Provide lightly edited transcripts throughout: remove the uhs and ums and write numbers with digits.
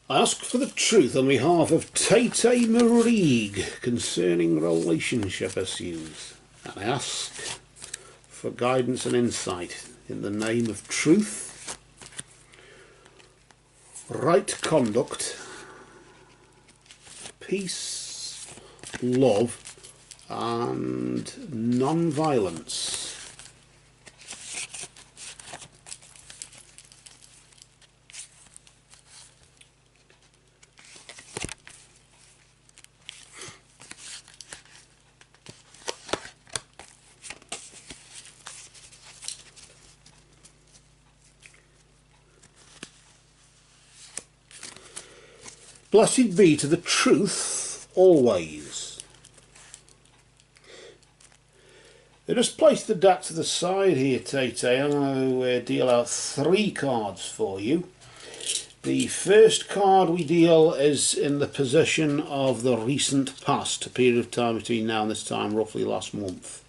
I ask for the truth on behalf of Taytay Marieg concerning relationship issues. And I ask for guidance and insight in the name of truth, right conduct, peace, love and non-violence. Blessed be to the truth always. I just place the deck to the side here, Taytay. I'm going to deal out 3 cards for you. The first card we deal is in the position of the recent past, a period of time between now and this time, roughly last month.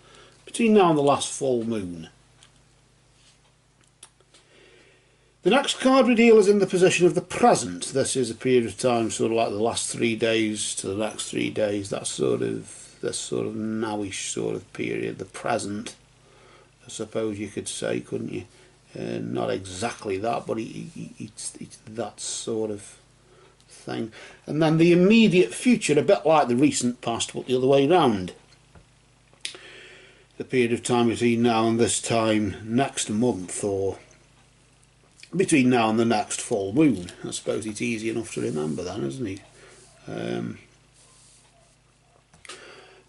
Between now and the last full moon. The next card we deal is in the position of the present. This is a period of time, sort of like the last 3 days to the next 3 days. That's this sort of nowish sort of period. The present, I suppose you could say, couldn't you? Not exactly that, but it's that sort of thing. And then the immediate future, a bit like the recent past, but the other way round. The period of time between now and this time next month, or between now and the next full moon. I suppose it's easy enough to remember then, isn't it?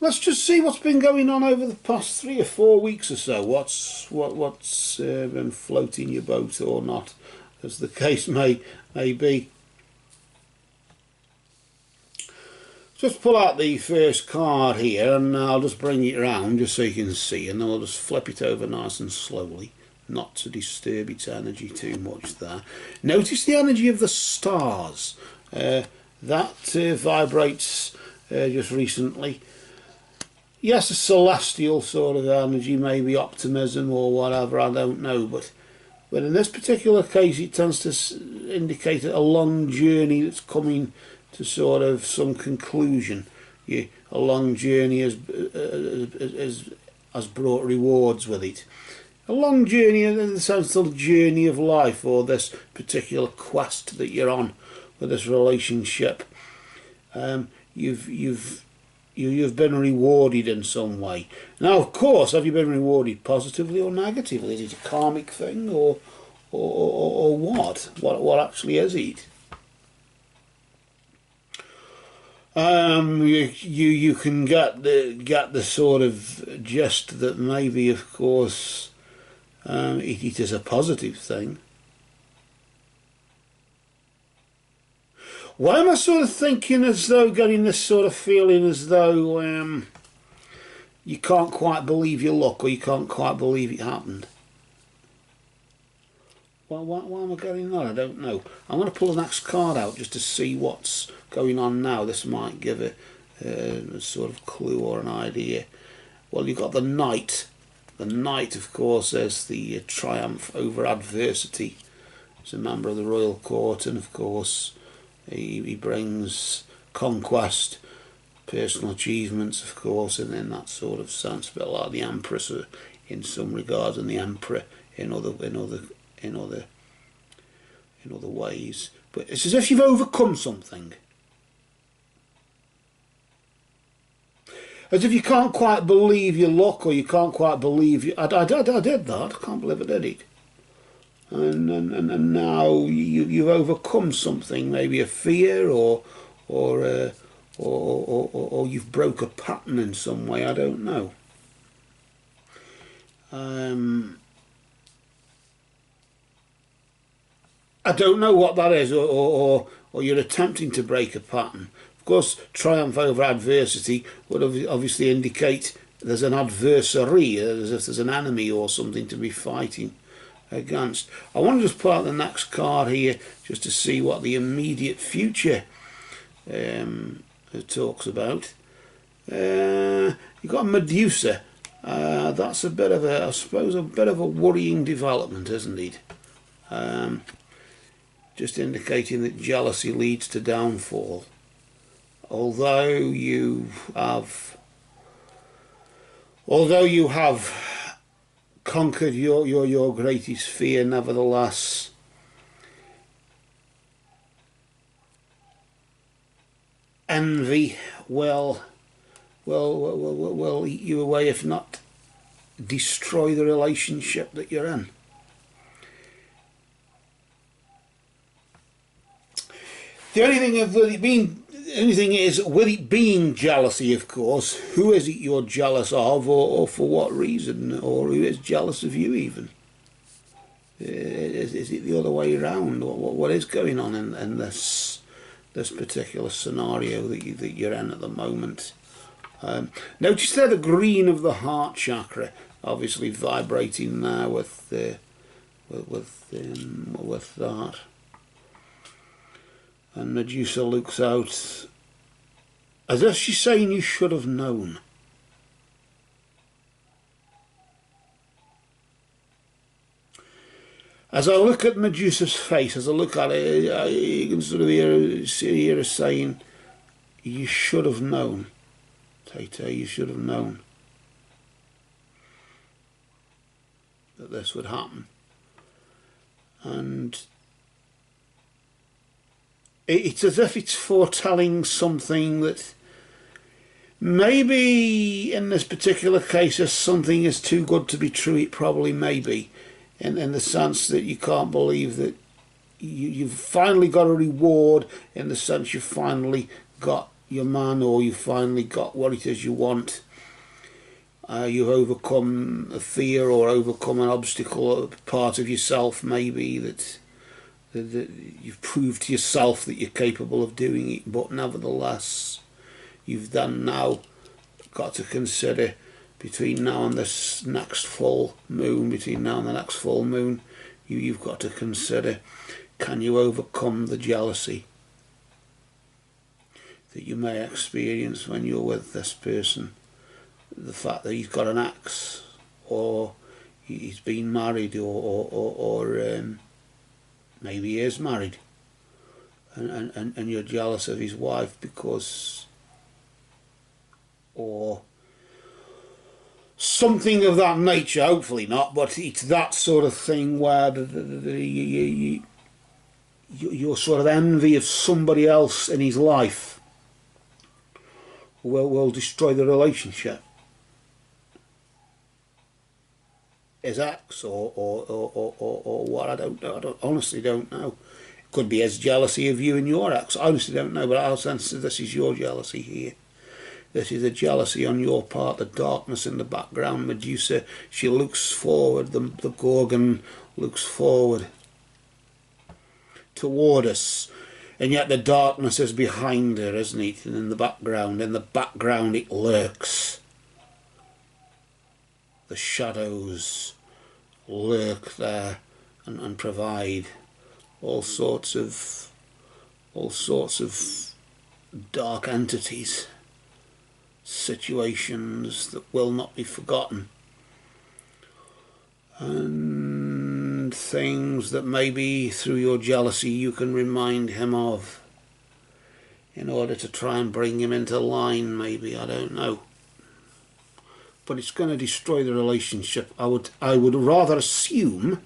Let's just see what's been going on over the past 3 or 4 weeks or so. What's been floating your boat or not, as the case may be. Just pull out the first card here, and I'll just bring it around just so you can see, and then I'll just flip it over nice and slowly, not to disturb its energy too much there. Notice the energy of the stars. That vibrates just recently. Yes, a celestial sort of energy, maybe optimism or whatever, I don't know. But in this particular case, it tends to indicate a long journey that's coming to sort of some conclusion. A long journey has brought rewards with it. A long journey in the sense of the journey of life, or this particular quest that you're on with this relationship. You've been rewarded in some way. Now, of course, have you been rewarded positively or negatively? Is it a karmic thing, or what? What actually is it? You can get the sort of gist that maybe, of course, it is a positive thing. Why am I sort of thinking as though, getting this sort of feeling as though you can't quite believe your luck, or you can't quite believe it happened? Well, why am I getting that? I don't know. I'm going to pull the next card out just to see what's going on now. This might give a sort of clue or an idea. Well, you've got the Knight. The Knight, of course, is the triumph over adversity. He's a member of the royal court, and of course he brings conquest, personal achievements, of course, and in that sort of sense, a bit like the Empress in some regards, and the Emperor in other ways. But it's as if you've overcome something. As if you can't quite believe your luck, or you can't quite believe I did that. I can't believe I did it. And now you've overcome something, maybe a fear, or you've broke a pattern in some way. I don't know. I don't know what that is, or you're attempting to break a pattern. Of course, triumph over adversity would obviously indicate there's an adversary, as if there's an enemy or something to be fighting against. I want to just pull out the next card here just to see what the immediate future talks about. You've got Medusa. That's a bit of I suppose, a bit of a worrying development, isn't it? just indicating that jealousy leads to downfall. Although you have conquered your greatest fear, nevertheless envy will eat you away, if not destroy the relationship that you're in. The only thing is, with it being jealousy, of course, who is it you're jealous of, or for what reason, or who is jealous of you even? Is it the other way around? What is going on in this particular scenario that you're in at the moment? Notice there the green of the heart chakra, obviously vibrating there with that. And Medusa looks out as if she's saying, you should have known. As I look at Medusa's face, as I look at it, you can sort of hear her saying, you should have known, Taytay, you should have known that this would happen. And it's as if it's foretelling something that maybe in this particular case, if something is too good to be true, it probably may be, in the sense that you can't believe that you've finally got a reward, in the sense you've finally got your man, or you finally got what it is you want. You've overcome a fear, or overcome an obstacle, or part of yourself maybe, that you've proved to yourself that you're capable of doing it, but nevertheless you've then now got to consider, between now and this next full moon, you've got to consider, can you overcome the jealousy that you may experience when you're with this person? The fact that he's got an ex, or he's been married, or maybe he is married, and you're jealous of his wife because, or something of that nature. Hopefully not, but it's that sort of thing where your sort of envy of somebody else in his life will destroy the relationship. His ex, or what, I don't know. I honestly don't know. It could be his jealousy of you and your ex. I honestly don't know, but I'll sense that this is your jealousy here. This is a jealousy on your part, the darkness in the background. Medusa, she looks forward, the Gorgon looks forward toward us, and yet the darkness is behind her, isn't it? And in the background it lurks. The shadows lurk there and provide all sorts of dark entities, situations that will not be forgotten, and things that maybe through your jealousy you can remind him of, in order to try and bring him into line, maybe, I don't know. But it's going to destroy the relationship. I would rather assume,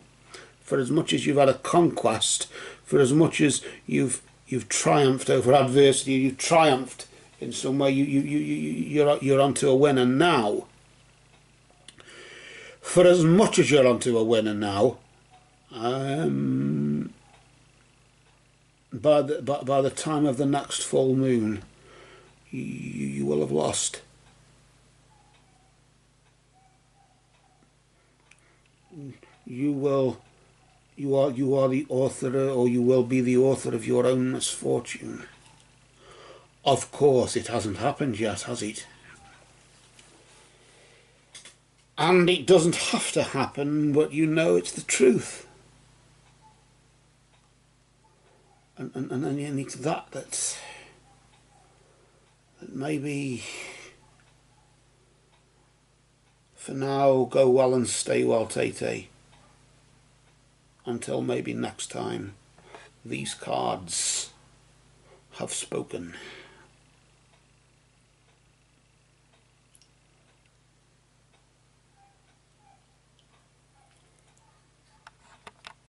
for as much as you've had a conquest, for as much as you've triumphed over adversity, you've triumphed in some way, you're onto a winner now. For as much as you're onto a winner now, by the time of the next full moon, you will have lost. You are the author, or you will be the author of your own misfortune. Of course, it hasn't happened yet, has it? And it doesn't have to happen, but you know it's the truth. And it's that maybe for now, go well and stay well, Taytay. Until maybe next time. these cards have spoken.